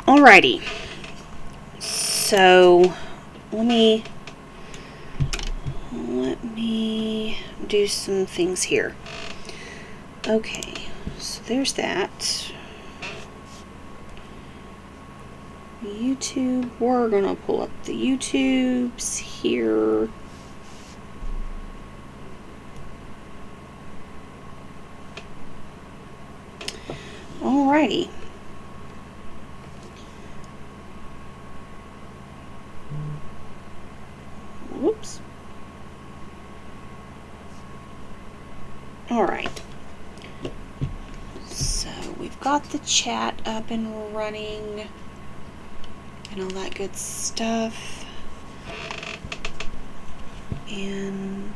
Alrighty. So let me do some things here. Okay, so there's that. YouTube, we're gonna pull up the YouTubes here. Alrighty. Whoops. Alright. So we've got the chat up and running and all that good stuff. And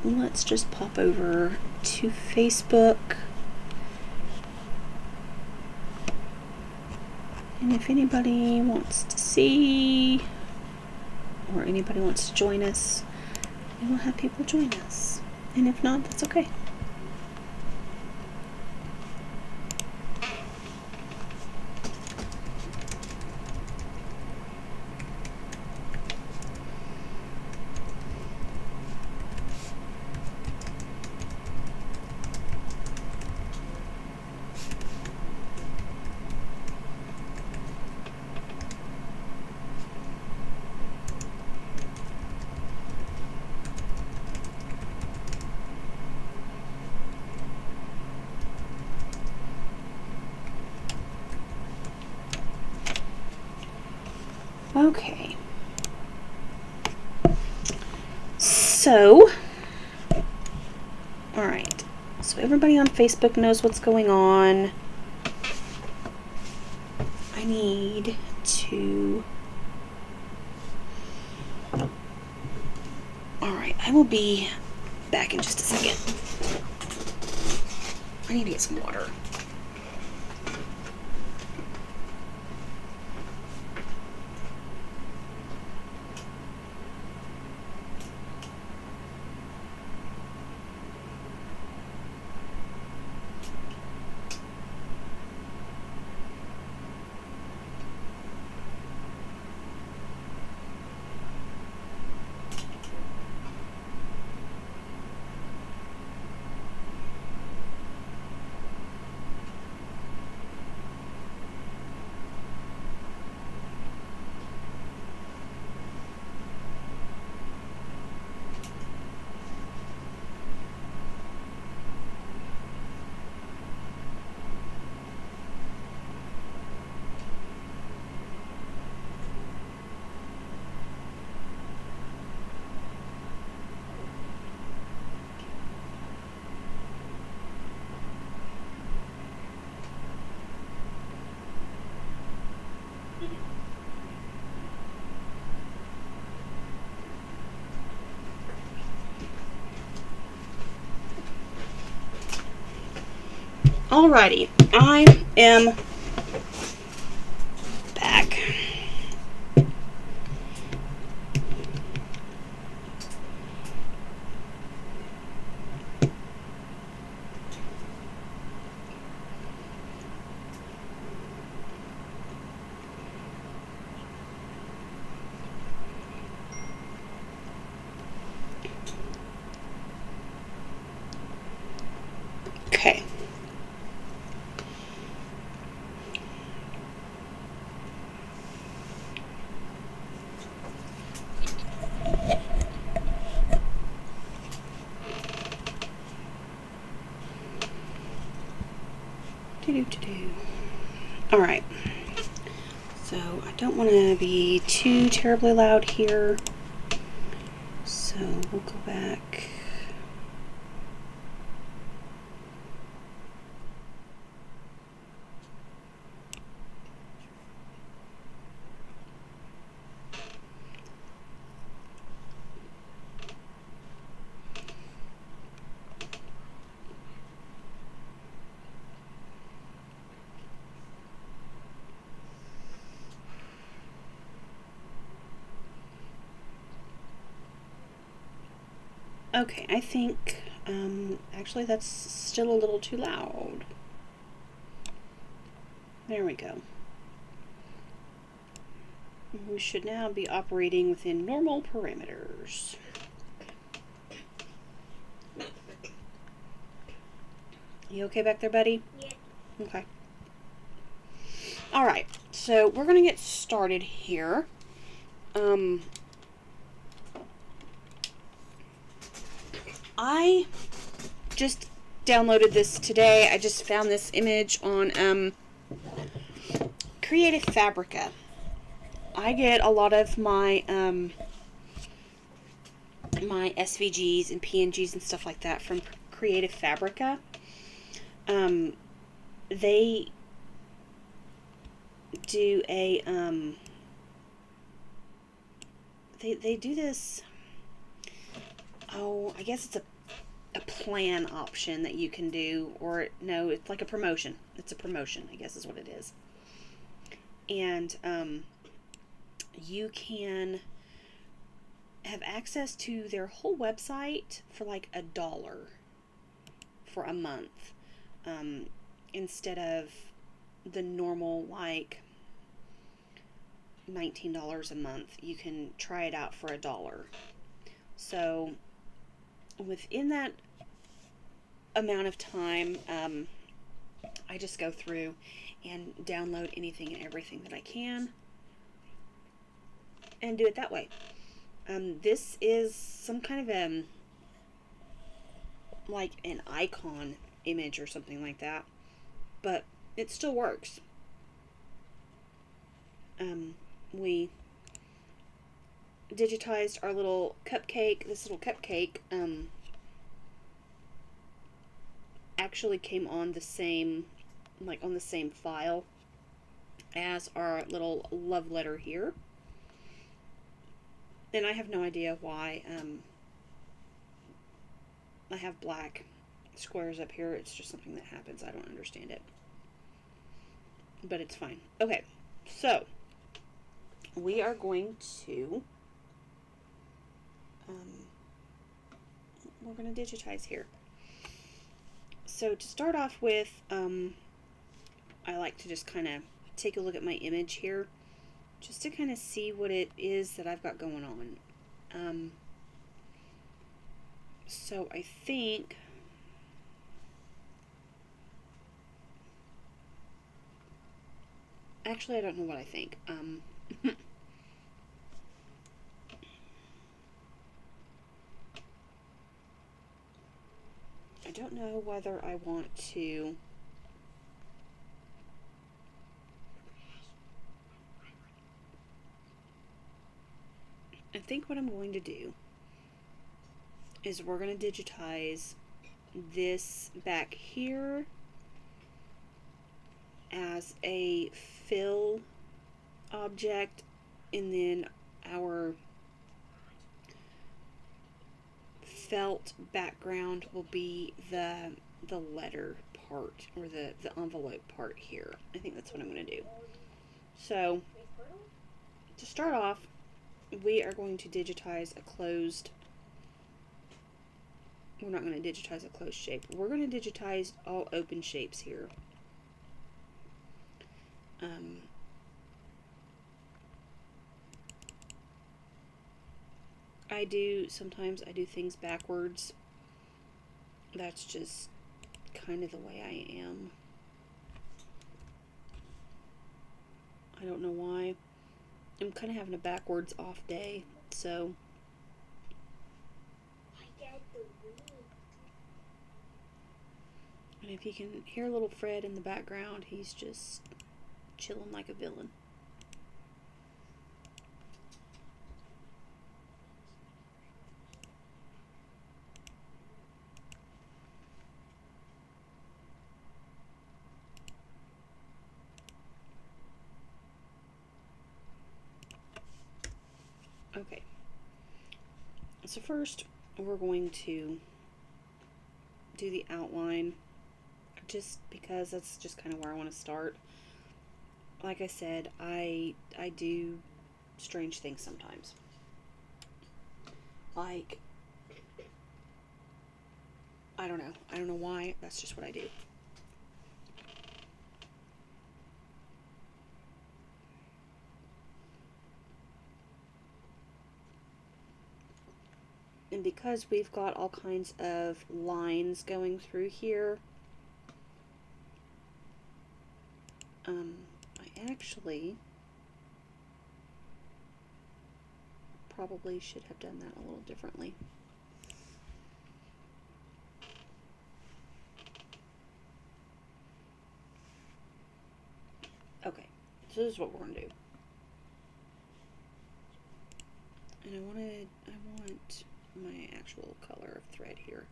let's just pop over to Facebook. And if anybody wants to see, or anybody wants to join us, we will have people join us. And if not, that's okay. Okay. So, alright. So everybody on Facebook knows what's going on. I need to... Alright, I will be back in just a second. I need to get some water. Alrighty, I am back. Okay. Alright, so I don't want to be too terribly loud here, so we'll go back. Okay, I think, actually that's still a little too loud. There we go. We should now be operating within normal parameters. You okay back there, buddy? Yeah. Okay. Alright, so we're going to get started here. I just downloaded this today. I just found this image on Creative Fabrica. I get a lot of my my SVGs and PNGs and stuff like that from Creative Fabrica. They do a they do this. Oh, I guess it's a plan option that you can do, or no, it's like a promotion. It's a promotion, I guess is what it is. And you can have access to their whole website for like $1 for a month, instead of the normal like $19 a month. You can try it out for $1. So within that amount of time, I just go through and download anything and everything that I can and do it that way. This is some kind of like an icon image or something like that, but it still works. We digitized our little cupcake. This little cupcake actually came on the same, like on the same file as our little love letter here. And I have no idea why I have black squares up here. It's just something that happens. I don't understand it, but it's fine. Okay, so we are going to we're going to digitize here. So to start off with, I like to just kind of take a look at my image here, just to kind of see what it is that I've got going on. So I think actually I don't know what I think. I don't know whether I want to I think what I'm going to do is we're going to digitize this back here as a fill object, and then our felt background will be the letter part, or the envelope part here. I think that's what I'm going to do. So to start off, we are going to digitize a closed, we're not going to digitize a closed shape. We're going to digitize all open shapes here. Sometimes I do things backwards. That's just kind of the way I am. I don't know why. I'm kind of having a backwards off day, so. And if you can hear little Fred in the background, he's just chilling like a villain. Okay, so first we're going to do the outline, just because that's just kind of where I want to start. Like I said, I do strange things sometimes. Like, I don't know why, that's just what I do. And because we've got all kinds of lines going through here, I actually probably should have done that a little differently. Okay, so this is what we're going to do. And I want my actual color of thread here.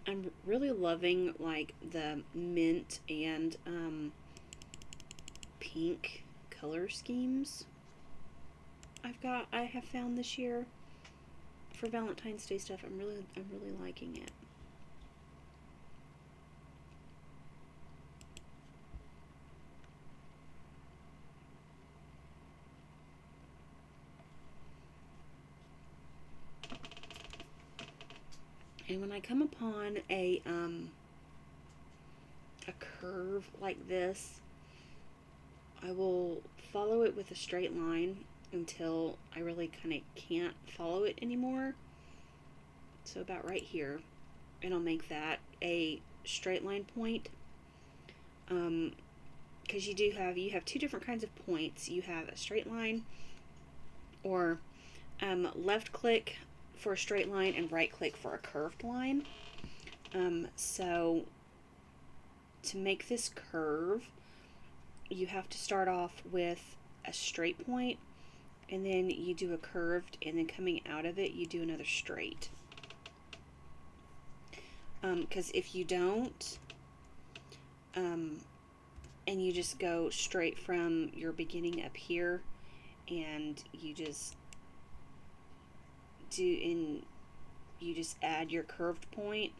I'm really loving like the mint and pink color schemes I have found this year for Valentine's Day stuff. I'm really liking it. And when I come upon a curve like this, I will follow it with a straight line until I really kind of can't follow it anymore. So about right here, and I'll make that a straight line point. Because you have two different kinds of points. You have a straight line, or left click for a straight line and right click for a curved line. So to make this curve, you have to start off with a straight point, and then you do a curved, and then coming out of it you do another straight. Because if you don't, and you just go straight from your beginning up here, and you just add your curved point,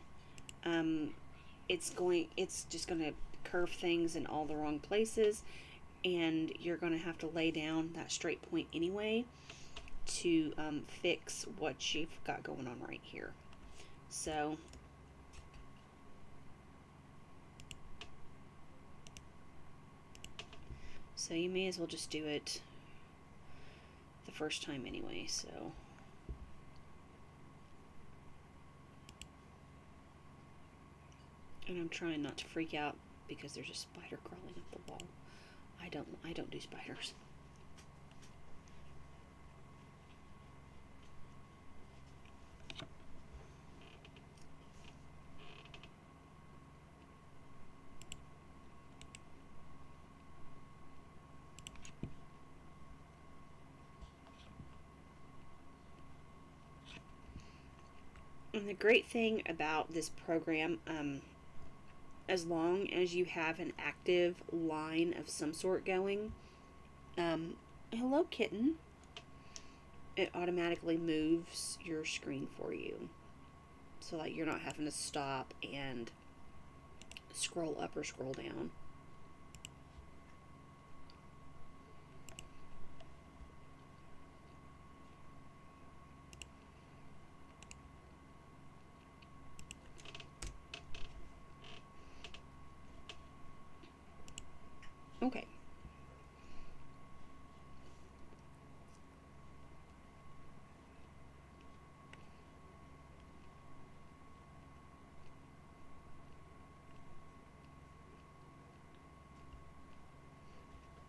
it's just going to curve things in all the wrong places, and you're going to have to lay down that straight point anyway to fix what you've got going on right here. So you may as well just do it the first time anyway. So and I'm trying not to freak out because there's a spider crawling up the wall. I don't do spiders. And the great thing about this program, as long as you have an active line of some sort going, hello kitten, it automatically moves your screen for you, so that you're not having to stop and scroll up or scroll down. Okay.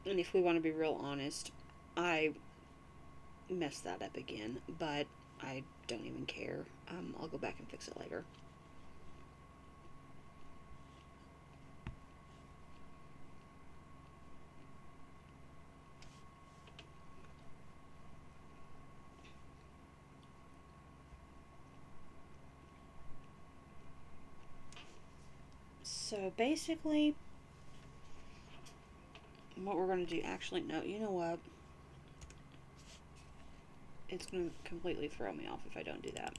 And if we want to be real honest, I messed that up again, but I don't even care. I'll go back and fix it later. So basically, what we're going to do, actually, no, you know what? It's going to completely throw me off if I don't do that.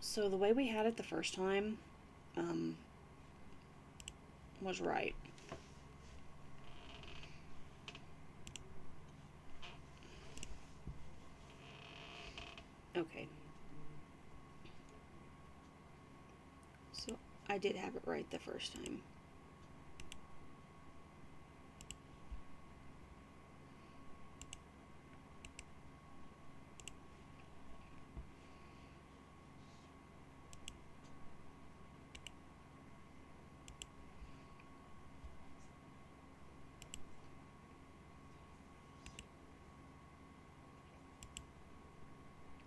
So the way we had it the first time was right. Okay. I did have it right the first time.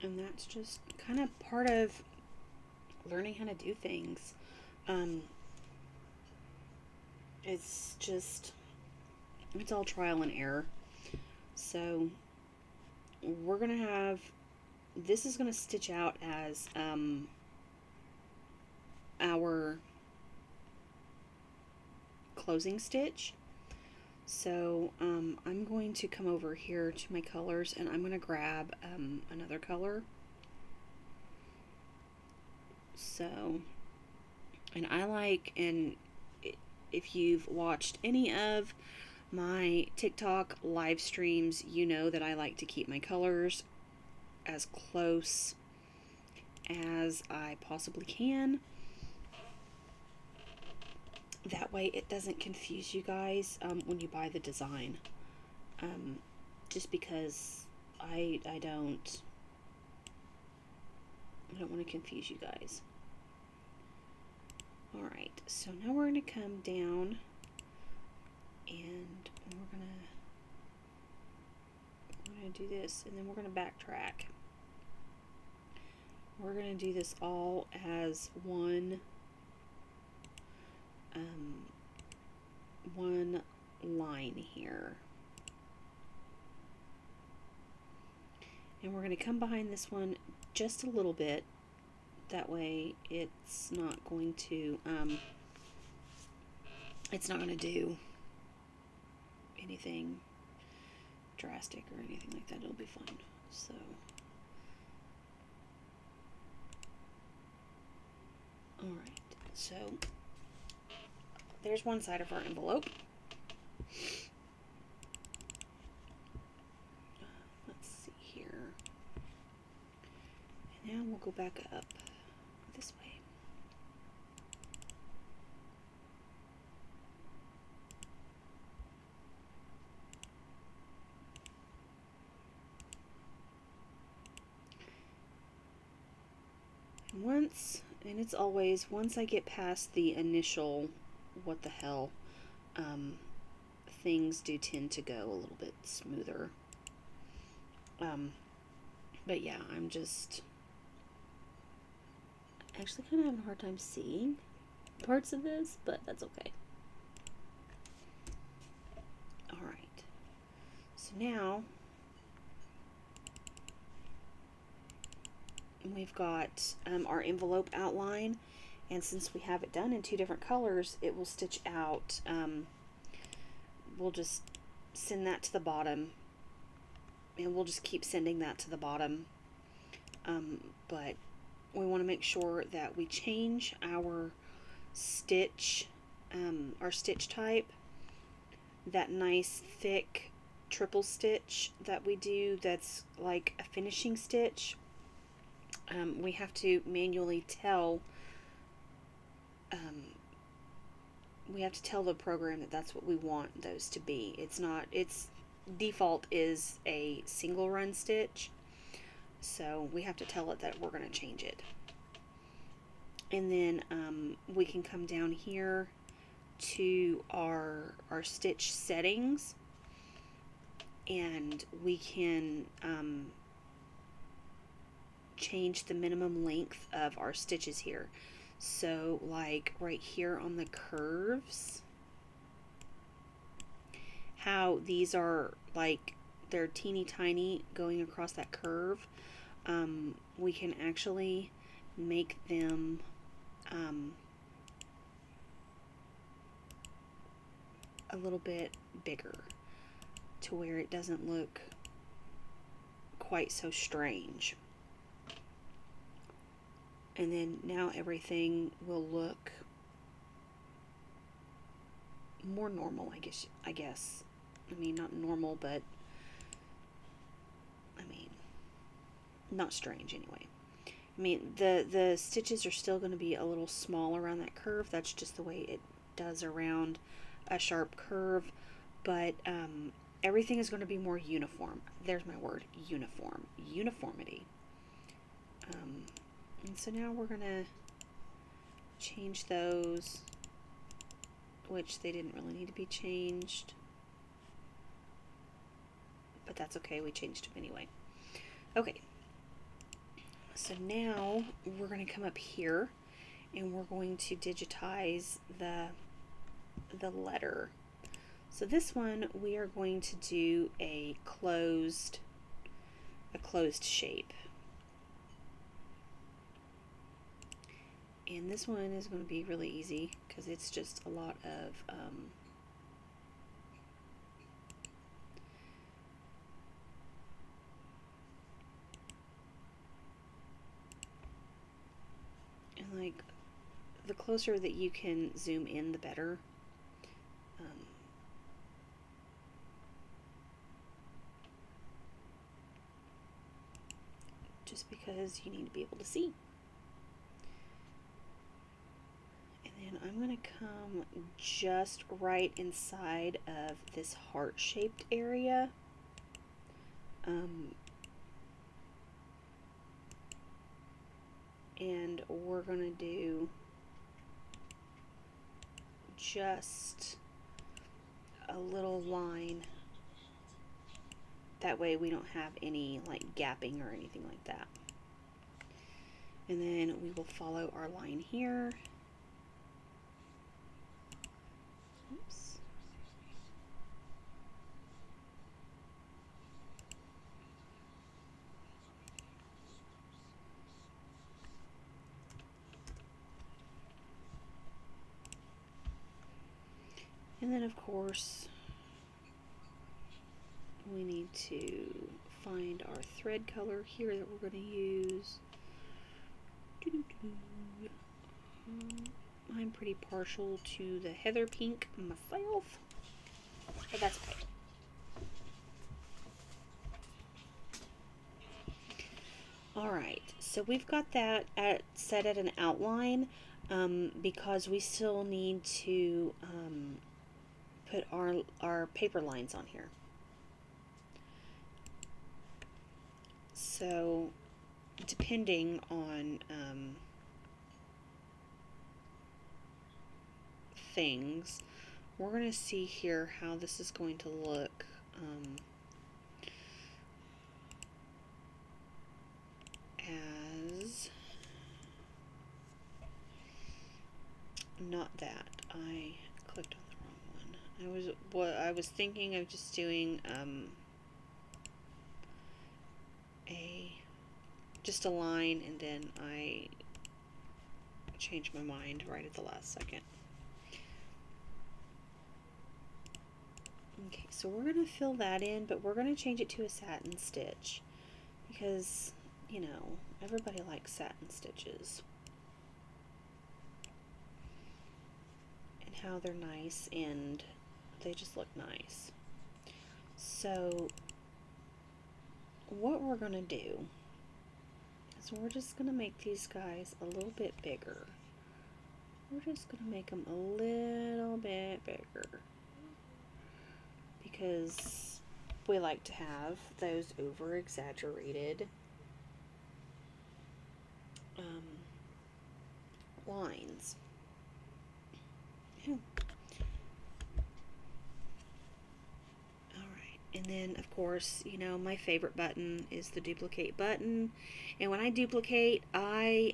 And that's just kind of part of learning how to do things. Um, it's just, it's all trial and error. So we're going to have, this is going to stitch out as our closing stitch. So I'm going to come over here to my colors, and I'm going to grab another color. So, and I like, and if you've watched any of my TikTok live streams, you know that I like to keep my colors as close as I possibly can. That way it doesn't confuse you guys when you buy the design. Just because I don't want to confuse you guys. Alright, so now we're going to come down and we're going to do this, and then we're going to backtrack. We're going to do this all as one line here. And we're going to come behind this one just a little bit. That way it's not going to do anything drastic or anything like that. It'll be fine. So alright, so there's one side of our envelope. Let's see here. And now we'll go back up this way. And it's always, once I get past the initial what the hell, things do tend to go a little bit smoother. But yeah, I'm just actually kind of having a hard time seeing parts of this, but that's okay. Alright, so now we've got our envelope outline, and since we have it done in two different colors, it will stitch out. We'll just send that to the bottom, and we'll just keep sending that to the bottom, but we want to make sure that we change our stitch type. That nice thick triple stitch that we do, that's like a finishing stitch. We have to manually tell the program that that's what we want those to be. Its default is a single run stitch, so we have to tell it that we're going to change it. And then we can come down here to our stitch settings, and we can change the minimum length of our stitches here. So like right here on the curves, how these are like, they're teeny tiny going across that curve, we can actually make them a little bit bigger to where it doesn't look quite so strange. And then now everything will look more normal, I guess. I mean, not normal, but I mean, not strange anyway. I mean, the stitches are still going to be a little small around that curve. That's just the way it does around a sharp curve. But everything is going to be more uniform. There's my word, uniform. Uniformity. And so now we're going to change those, which they didn't really need to be changed. But that's okay, we changed them anyway. Okay, so now we're going to come up here and we're going to digitize the letter. So this one we are going to do a closed shape. And this one is going to be really easy because it's just a lot of and like the closer that you can zoom in, the better. Just because you need to be able to see. And I'm going to come just right inside of this heart-shaped area. And we're going to do just a little line. That way we don't have any like gapping or anything like that. And then we will follow our line here. Oops. And then of course we need to find our thread color here that we're going to use. I'm pretty partial to the heather pink myself, but that's okay. Alright, so we've got that set at an outline because we still need to put our paper lines on here. So depending on things, we're going to see here how this is going to look as not that I clicked on the wrong one. I was thinking of just doing just a line, and then I changed my mind right at the last second. Okay, so we're going to fill that in, but we're going to change it to a satin stitch because, you know, everybody likes satin stitches and how they're nice and they just look nice. So what we're going to do is we're just going to make these guys a little bit bigger. We're just going to make them a little bit bigger because we like to have those over exaggerated lines. Yeah. And then, of course, you know, my favorite button is the duplicate button. And when I duplicate, I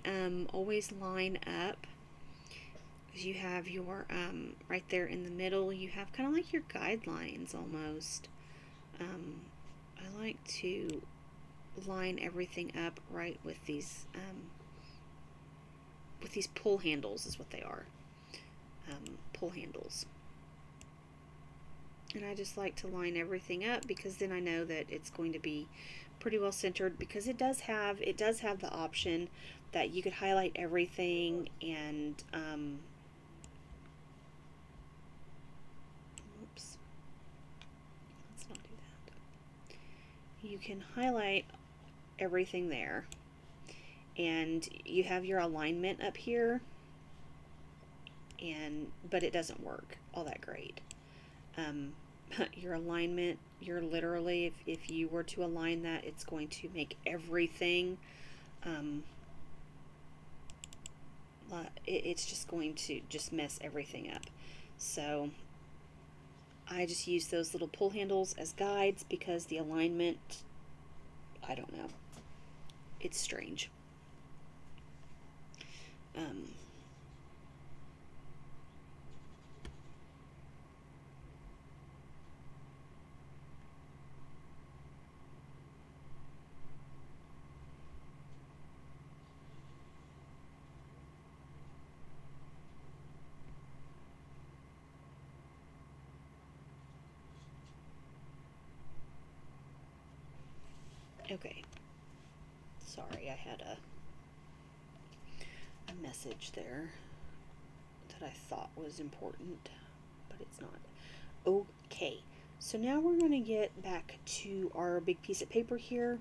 always line up. Because you have your, right there in the middle, you have kind of like your guidelines almost. I like to line everything up right with these pull handles is what they are. Pull handles. And I just like to line everything up because then I know that it's going to be pretty well centered, because it does have the option that you could highlight everything and oops, let's not do that. You can highlight everything there, and you have your alignment up here, but it doesn't work all that great. Your alignment, you're literally, if you were to align that, it's going to make everything, it's just going to just mess everything up. So I just use those little pull handles as guides because the alignment, I don't know, it's strange. Okay. Sorry, I had a message there that I thought was important, but it's not. Okay, so now we're going to get back to our big piece of paper here,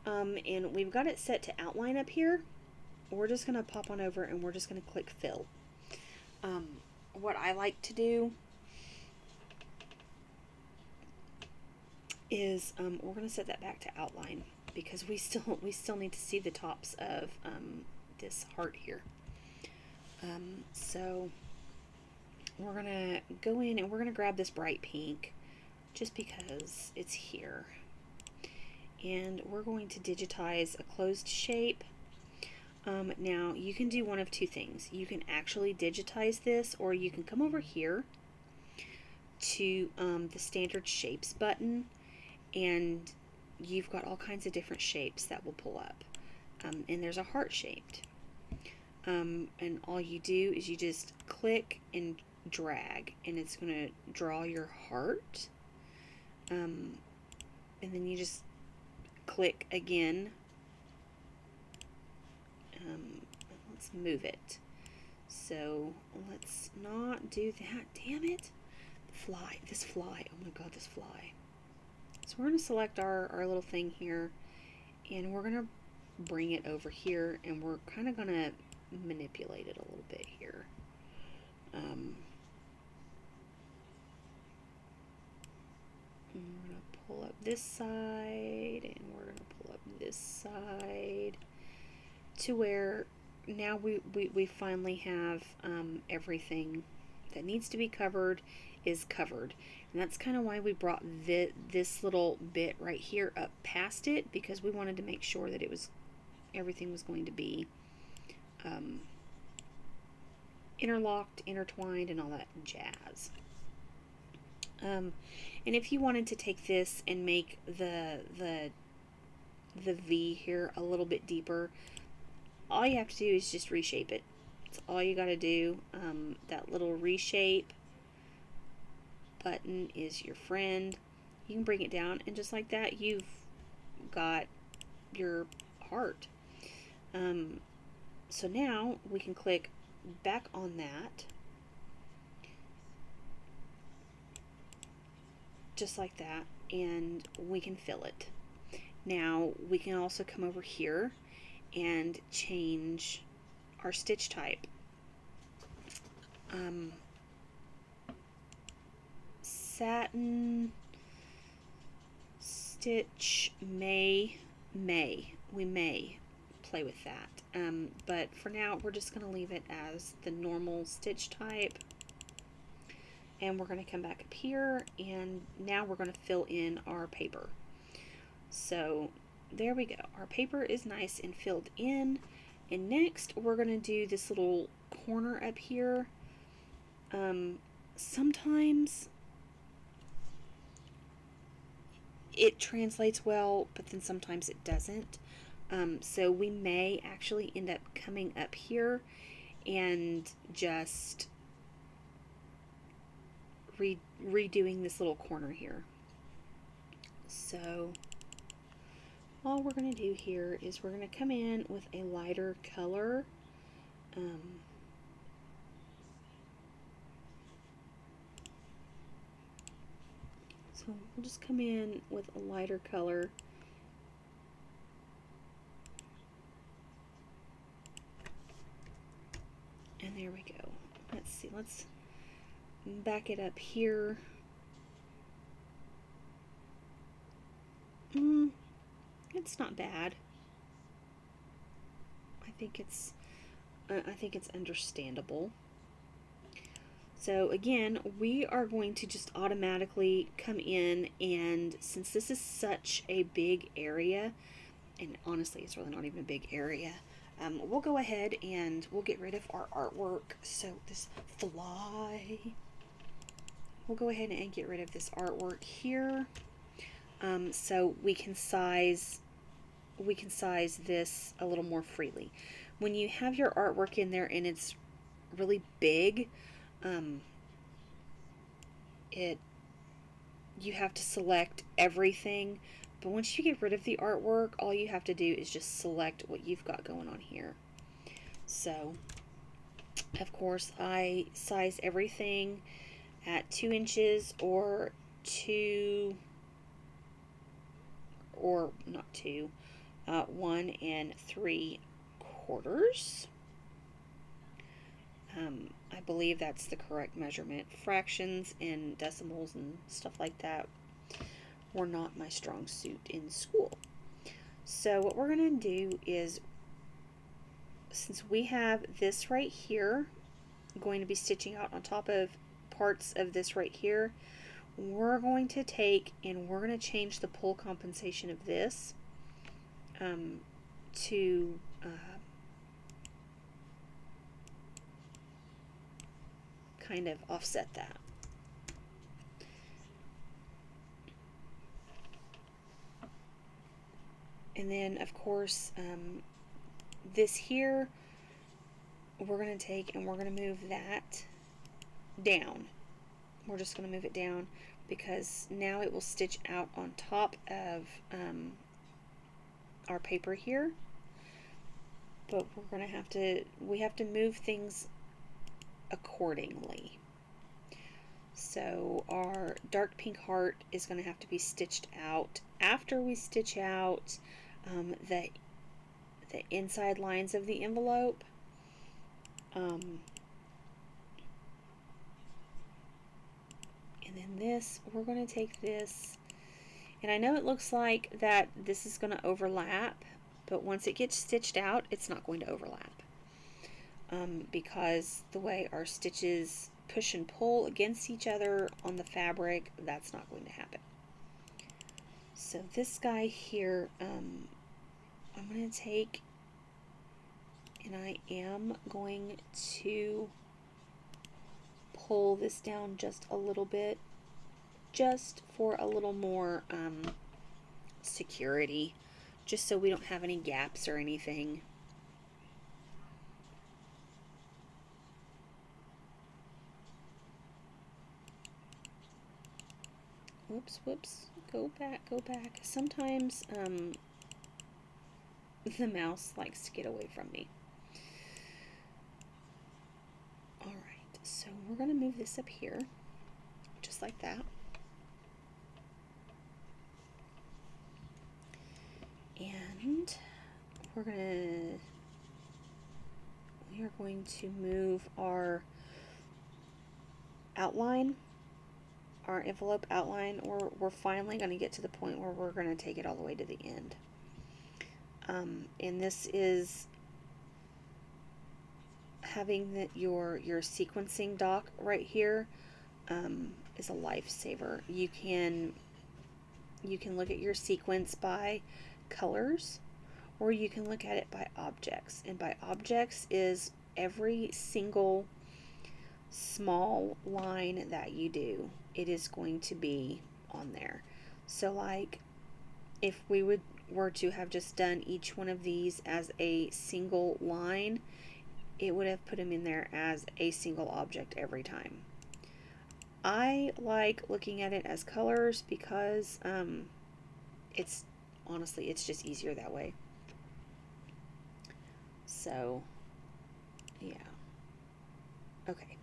and we've got it set to outline up here. We're just going to pop on over and we're just going to click fill. What I like to do is we're going to set that back to outline because we still need to see the tops of this heart here. So we're going to go in and we're going to grab this bright pink just because it's here. And we're going to digitize a closed shape. Now you can do one of two things. You can actually digitize this, or you can come over here to the standard shapes button, and you've got all kinds of different shapes that will pull up. And there's a heart shaped. And all you do is you just click and drag, and it's going to draw your heart. And then you just click again. Let's move it. So let's not do that. Damn it. This fly. Oh my god, this fly. So we're going to select our little thing here, and we're going to bring it over here, and we're kind of going to manipulate it a little bit here. And we're going to pull up this side, and we're going to pull up this side to where now we finally have everything that needs to be covered is covered. And that's kind of why we brought this little bit right here up past it, because we wanted to make sure that everything was going to be interlocked, intertwined, and all that jazz. And if you wanted to take this and make the V here a little bit deeper, all you have to do is just reshape it. That's all you got to do. That little reshape button is your friend. You can bring it down, and just like that, you've got your heart. So now we can click back on that, just like that, and we can fill it. Now we can also come over here and change our stitch type. Satin stitch we may play with that, but for now we're just going to leave it as the normal stitch type, and we're going to come back up here, and now we're going to fill in our paper. So there we go, our paper is nice and filled in, and next we're going to do this little corner up here. Sometimes it translates well, but then sometimes it doesn't. So we may actually end up coming up here and just redoing this little corner here. So all we're going to do here is we're going to come in with a lighter color. So we'll just come in with a lighter color. And there we go. Let's see, let's back it up here. It's not bad. I think it's understandable. So again, we are going to just automatically come in, and since this is such a big area, and honestly it's really not even a big area, we'll go ahead and we'll get rid of our artwork. So this fly, we'll go ahead and get rid of this artwork here, so we can size this a little more freely. When you have your artwork in there and it's really big, you have to select everything, but once you get rid of the artwork, all you have to do is just select what you've got going on here. So of course I size everything at 2 inches or 2, or not 2, 1 3/4. I believe that's the correct measurement. Fractions and decimals and stuff like that were not my strong suit in school. So what we're going to do is, since we have this right here going to be stitching out on top of parts of this right here, we're going to take and we're going to change the pull compensation of this to kind of offset that. And then of course this here, we're going to take and we're going to move that down. We're just going to move it down because now it will stitch out on top of our paper here. But we're going to have to move things accordingly. So our dark pink heart is going to have to be stitched out after we stitch out the inside lines of the envelope. And then this, we're going to take this, and I know it looks like that this is going to overlap, but once it gets stitched out, it's not going to overlap. Because the way our stitches push and pull against each other on the fabric, that's not going to happen. So this guy here, I'm going to take and I am going to pull this down just a little bit, just for a little more security, just so we don't have any gaps or anything. Whoops, go back. Sometimes the mouse likes to get away from me. Alright, so we're going to move this up here, just like that. And we are going to move our outline, our envelope outline, or we're finally going to get to the point where we're going to take it all the way to the end. And this is having your sequencing dock right here is a lifesaver. You can look at your sequence by colors, or you can look at it by objects. And by objects is every single small line that you do, it is going to be on there. So like if we were to have just done each one of these as a single line, it would have put them in there as a single object every time. I like looking at it as colors because it's honestly, it's just easier that way. So yeah, okay.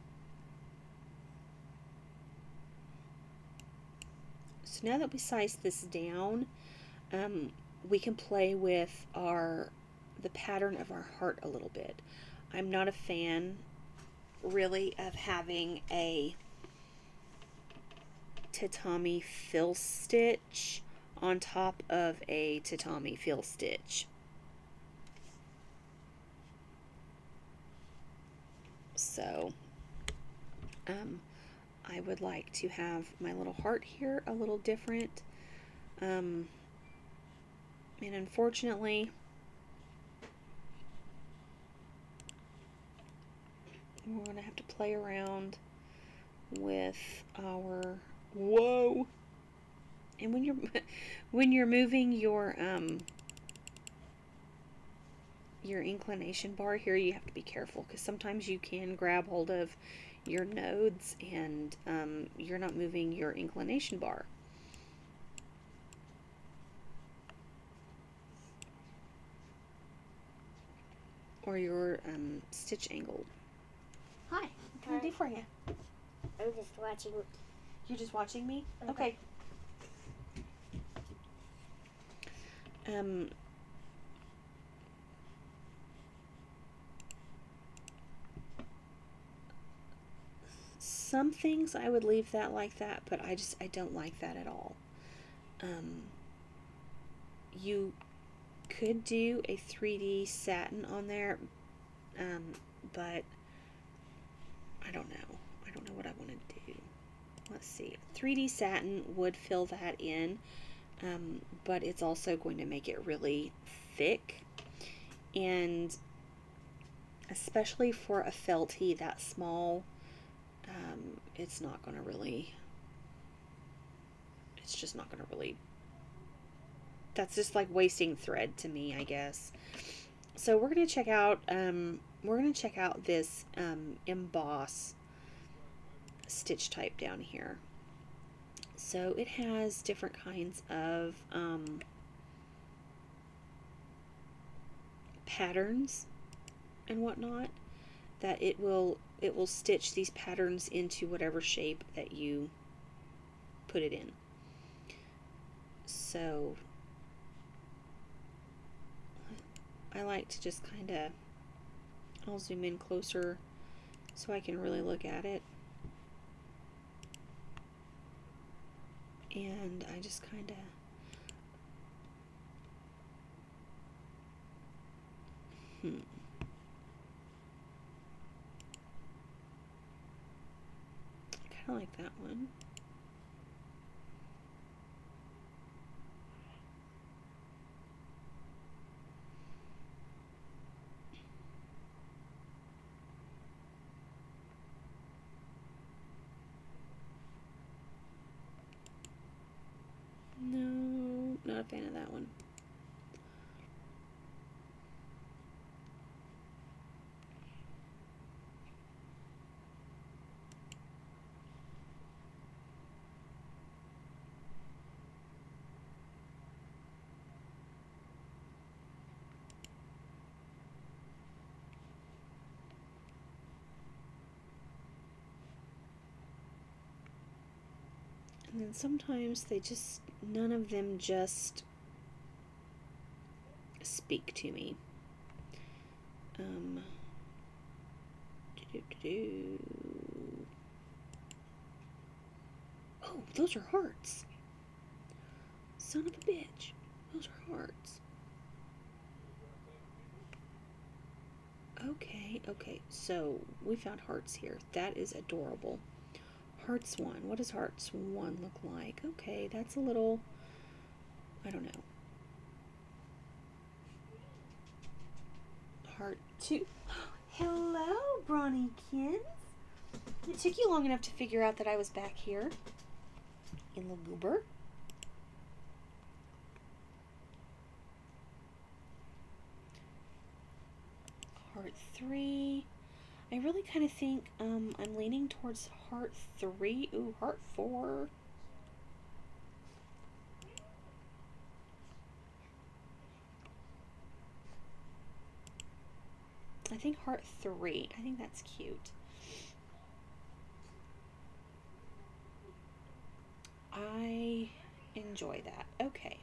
So now that we sized this down, we can play with the pattern of our heart a little bit. I'm not a fan really of having a tatami fill stitch on top of a tatami fill stitch. So I would like to have my little heart here a little different, and unfortunately we're going to have to play around with our, whoa, and when you're moving your inclination bar here, you have to be careful because sometimes you can grab hold of your nodes and you're not moving your inclination bar. Or your stitch angle. Hi, what can I do for you? I'm just watching. You're just watching me? Okay. Some things I would leave that like that, but I don't like that at all. You could do a 3D satin on there, but I don't know. I don't know what I want to do. Let's see. 3D satin would fill that in, but it's also going to make it really thick, and especially for a feltie that small, it's not going to really, it's just not going to really, that's just like wasting thread to me, I guess. So we're going to check out this emboss stitch type down here. So it has different kinds of patterns and whatnot that it will stitch these patterns into whatever shape that you put it in. So I like to just kind of, I'll zoom in closer so I can really look at it. And I just kind of I like that one. No, not a fan of that one. And then sometimes they just, none of them just speak to me. Oh, those are hearts. Son of a bitch. Those are hearts. Okay, so we found hearts here. That is adorable. Hearts 1. What does hearts 1 look like? Okay, that's a little, I don't know. Heart 2. Hello, Bronnykins. It took you long enough to figure out that I was back here in the goober. Heart 3. I really kind of think I'm leaning towards heart 3. Ooh, heart 4. I think heart 3. I think that's cute. I enjoy that. Okay.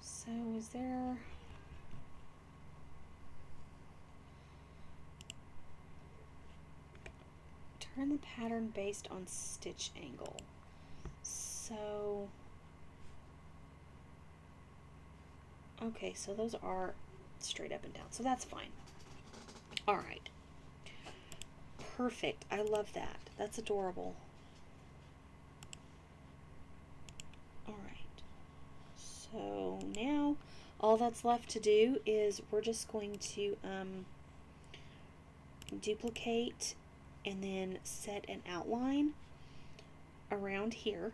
So is there... Turn the pattern based on stitch angle. So, okay, so those are straight up and down, so that's fine. All right. Perfect. I love that. That's adorable. All right. So now all that's left to do is we're just going to duplicate and then set an outline around here.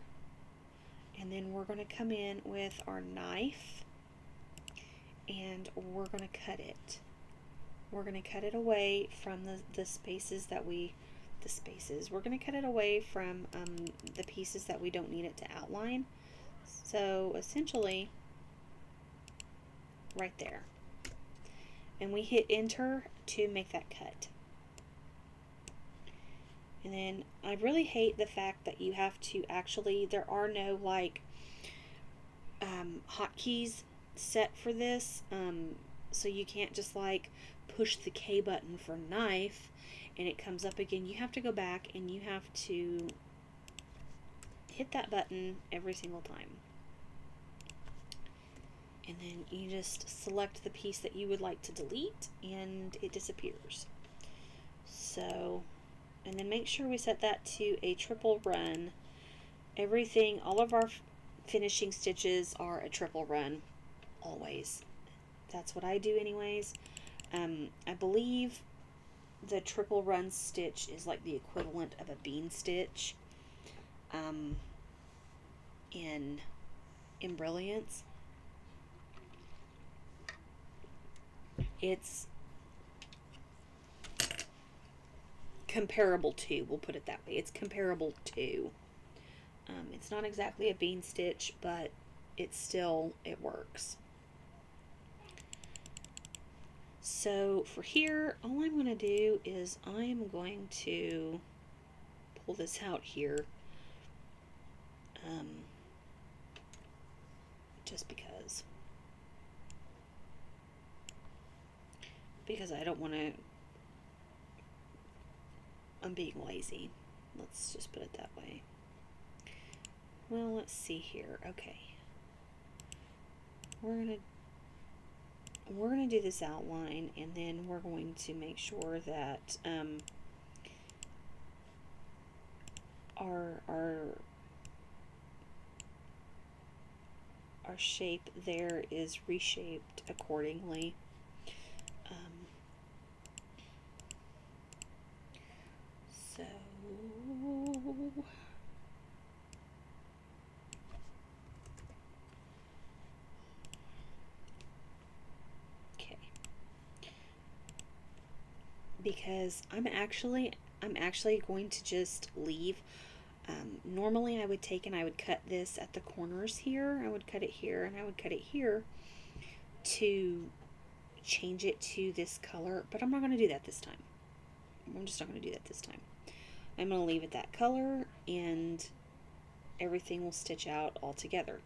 And then we're going to come in with our knife and we're going to cut it. We're going to cut it away from the spaces that we're going to cut it away from the pieces that we don't need it to outline. So essentially right there. And we hit enter to make that cut. And then I really hate the fact that you have to actually, there are no like hotkeys set for this. So you can't just like push the K button for knife and it comes up again. You have to go back and you have to hit that button every single time. And then you just select the piece that you would like to delete and it disappears. So, and then make sure we set that to a triple run. Everything, all of our finishing stitches are a triple run, always. That's what I do anyways. I believe the triple run stitch is like the equivalent of a bean stitch in Brilliance. It's comparable to, we'll put it that way. It's comparable to. It's not exactly a bean stitch, but it works. So for here, all I'm going to do is I'm going to pull this out here. Just because I don't want to, I'm being lazy. Let's just put it that way. Well, let's see here. Okay. We're gonna do this outline and then we're going to make sure that our shape there is reshaped accordingly. So okay, because I'm actually going to just leave. Normally I would take and I would cut this at the corners here. I would cut it here and I would cut it here to change it to this color, but I'm not going to do that this time. I'm just not going to do that this time. I'm going to leave it that color and everything will stitch out all together.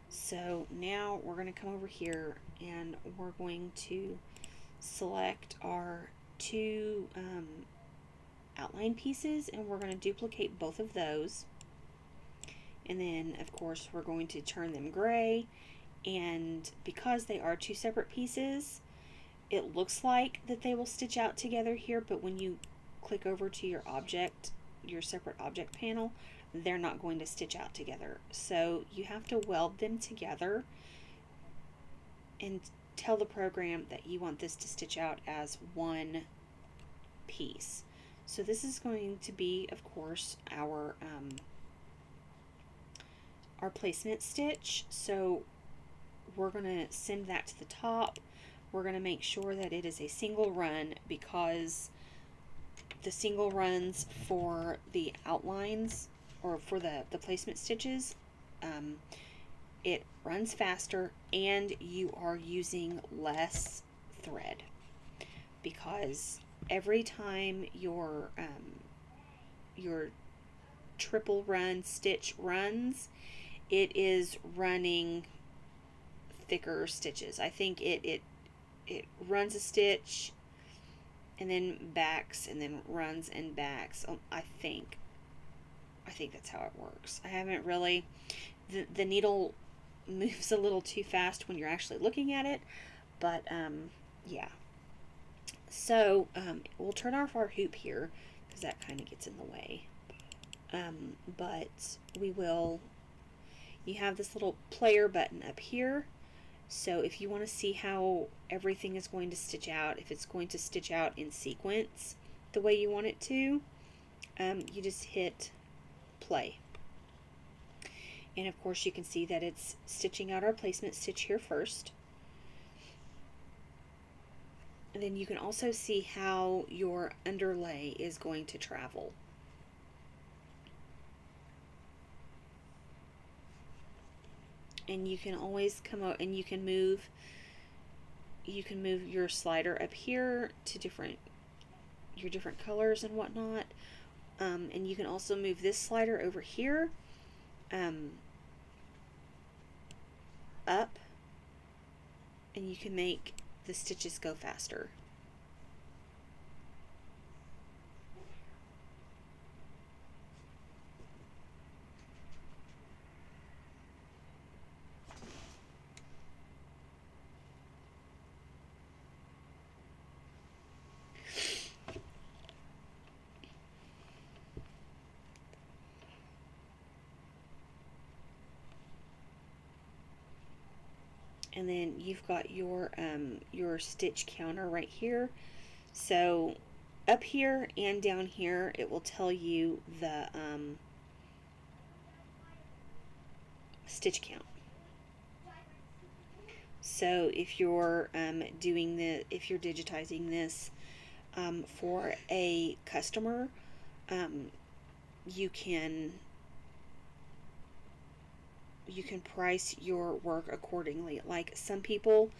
So now we're going to come over here and we're going to select our two outline pieces and we're going to duplicate both of those. And then of course we're going to turn them gray, and because they are two separate pieces, it looks like that they will stitch out together here, but when you click over to your object, your separate object panel, they're not going to stitch out together. So you have to weld them together and tell the program that you want this to stitch out as one piece. So this is going to be, of course, our placement stitch. So we're going to send that to the top. We're going to make sure that it is a single run, because the single runs for the outlines or for the placement stitches, it runs faster and you are using less thread, because every time your triple run stitch runs, it is running thicker stitches. I think it runs a stitch and then backs and then runs and backs. I think that's how it works. I haven't really, the needle moves a little too fast when you're actually looking at it, but yeah. So we'll turn off our hoop here because that kind of gets in the way. But we will, you have this little player button up here. So if you want to see how everything is going to stitch out, if it's going to stitch out in sequence the way you want it to, you just hit play. And of course you can see that it's stitching out our placement stitch here first. And then you can also see how your underlay is going to travel. And you can always come out and you can move your slider up here to your different colors and whatnot. And you can also move this slider over here up, and you can make the stitches go faster. And then you've got your stitch counter right here. So up here and down here it will tell you the stitch count. So if you're if you're digitizing this for a customer, you can price your work accordingly. Like some people,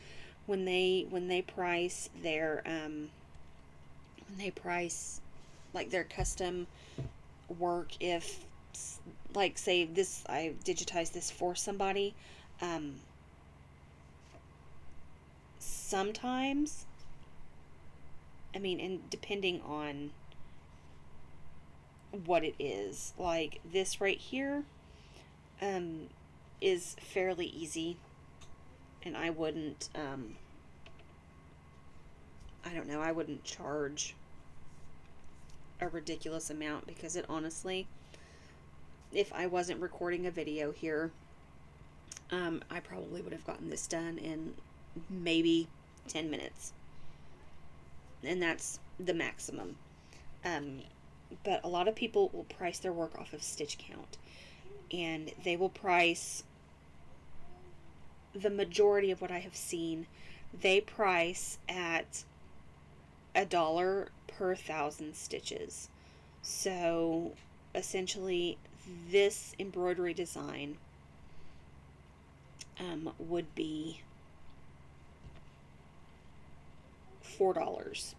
when they price their like their custom work, if like say this, I digitized this for somebody, sometimes, I mean, and depending on what it is, like this right here is fairly easy, and I wouldn't I don't know, I wouldn't charge a ridiculous amount, because it honestly, if I wasn't recording a video here, I probably would have gotten this done in maybe 10 minutes, and that's the maximum. But a lot of people will price their work off of stitch count, and they will price, the majority of what I have seen, they price at $1 per 1,000 stitches. So essentially this embroidery design would be $4.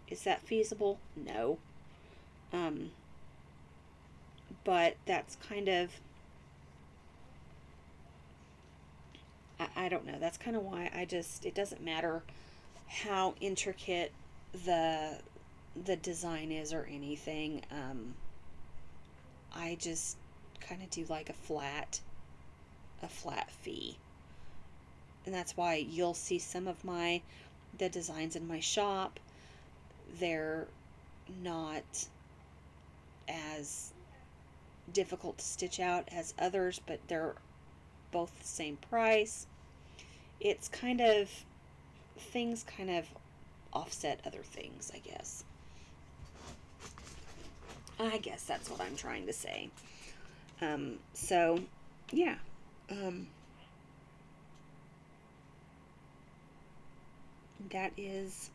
Is that feasible? No. But that's kind of, I don't know, that's kind of why it doesn't matter how intricate the design is or anything. I just kind of do like a flat fee. And that's why you'll see some of the designs in my shop, they're not as difficult to stitch out as others, but they're both the same price. It's kind of, things kind of offset other things, I guess. I guess that's what I'm trying to say. So yeah. That is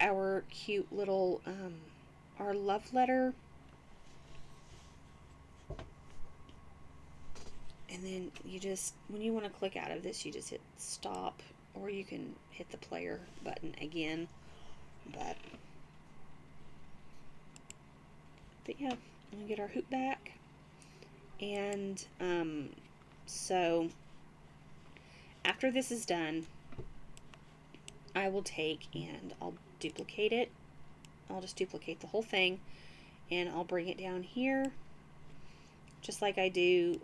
our cute little our love letter. And then you just, when you want to click out of this, you just hit stop, or you can hit the player button again. But yeah, I'm gonna get our hoop back. And so after this is done, I will take and I'll duplicate it. I'll just duplicate the whole thing, and I'll bring it down here just like I do.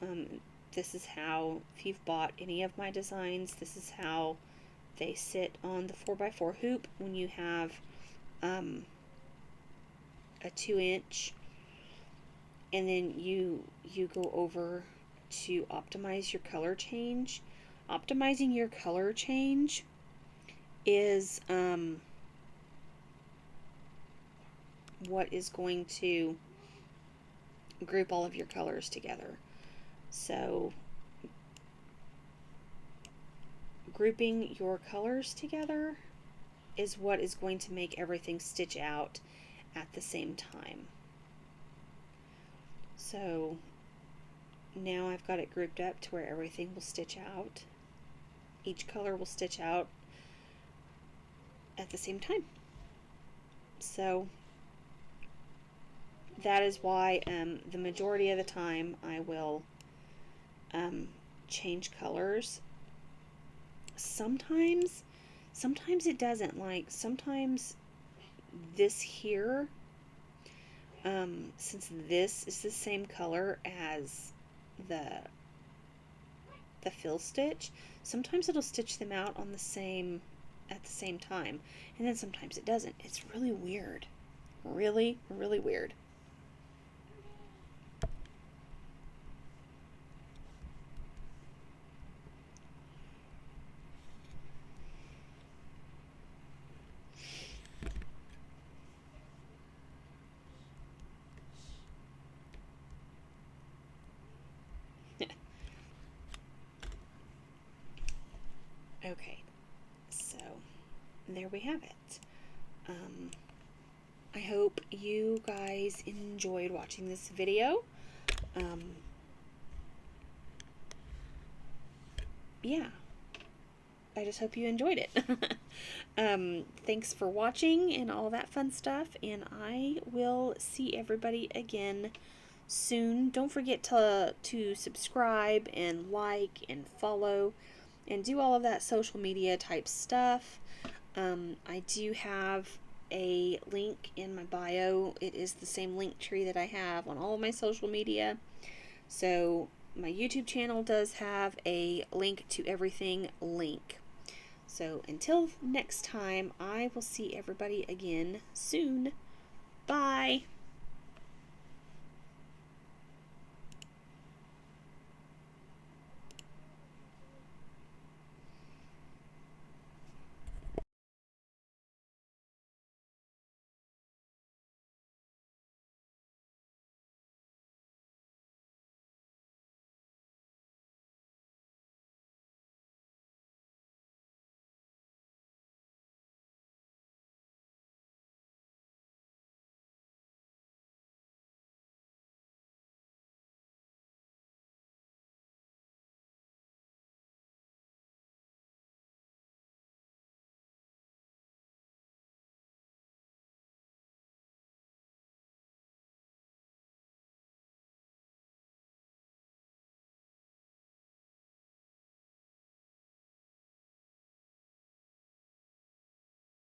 This is how, if you've bought any of my designs, this is how they sit on the 4x4 hoop when you have a 2-inch, and then you go over to optimize your color change. Optimizing your color change is what is going to group all of your colors together. So grouping your colors together is what is going to make everything stitch out at the same time. So now I've got it grouped up to where everything will stitch out. Each color will stitch out at the same time. So that is why the majority of the time I will change colors. Sometimes it doesn't. Like sometimes this here, since this is the same color as the fill stitch, sometimes it'll stitch them out on the same at the same time, and then sometimes it doesn't. It's really weird. Really, really weird. Okay, so there we have it. I hope you guys enjoyed watching this video. Yeah, I just hope you enjoyed it. Thanks for watching and all that fun stuff, and I will see everybody again soon. Don't forget to subscribe and like and follow and do all of that social media type stuff. I do have a link in my bio. It is the same link tree that I have on all of my social media. So my YouTube channel does have a link to everything link. So until next time, I will see everybody again soon. Bye!